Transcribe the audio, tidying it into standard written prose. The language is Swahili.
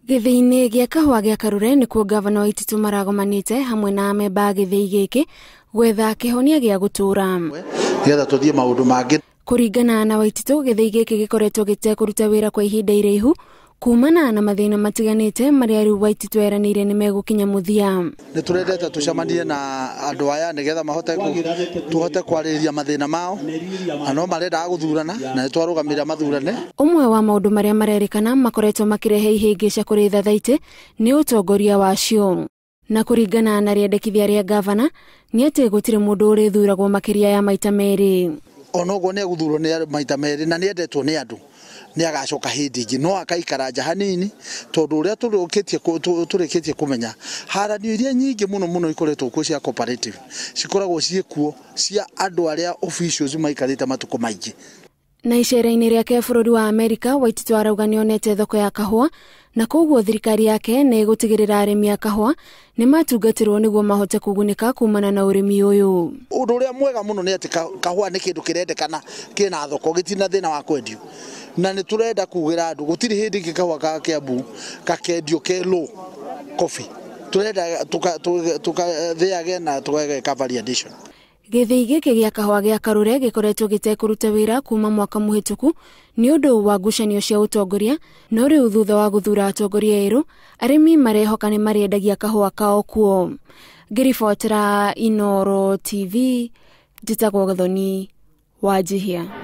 Githii-ini gia kahua gia Karure nikuo gavana Waititu maragomanite hamwe na ameba githii giki gwetha kihonia gia gutura. Getha tuthie maundu mangi. Kuringana na Waititu, githii giki gikoretwo gitekuruta wira kwa ihinda iraihu kumana na mathina matiganite maria riu Waititu eranire ni megukinya muthia. Ni turendete tucemanie na andu aya nigetha tuhote kwariria mathina mao, ano marenda guthurana na twarugamirira mathurane. Umwe wa maundu maria marerikana makoretwo makirehe ihingica kuri thothaiti ni utongoria wacio. Na kuringana na riendekithia ria gavana ni ati gutire mundu urithuragwo makiria ya maita meri. Onogo ne guthurwo ni maita meri na niendetwo ni andu ni agacoka hindi ingi no akaikara nja hanini tondu uria turikitie kumenya haranio iria nyingi muno ikoretwo kuo cia cooperative cikoragwo ciekuo cia andu aria officials maikarite matuko maingi. Na icera-ini riake bururi wa Amerika, Waititu arauga nionete thoko ya kahua na koguo thirikari yake ni gutigirira arimi a kahua ni matungatirwo niguo mahote kugunika kumana na urimi uyu. Undu uria mwega muno ni ati kahua ni kindu kirendekana kina thoko gitina thina wa kwendio na ni turenda kugira andu gutiri hindi gikahua ka Kiambu kakendio ke low coffee turenda tukathiage na tukageka variation. Githii giki gia kahua gia Karure gikoretwo gitekuruta wira kuma mwaka muhituku ni undu wa ngucanio cia utongoria, no riu thutha wa guthura atongoria eru arimi marehoka ni mariendagia kahua kao kuo. Ngiribotera Inooro TV, njitagwo Gathoni Wanjihia.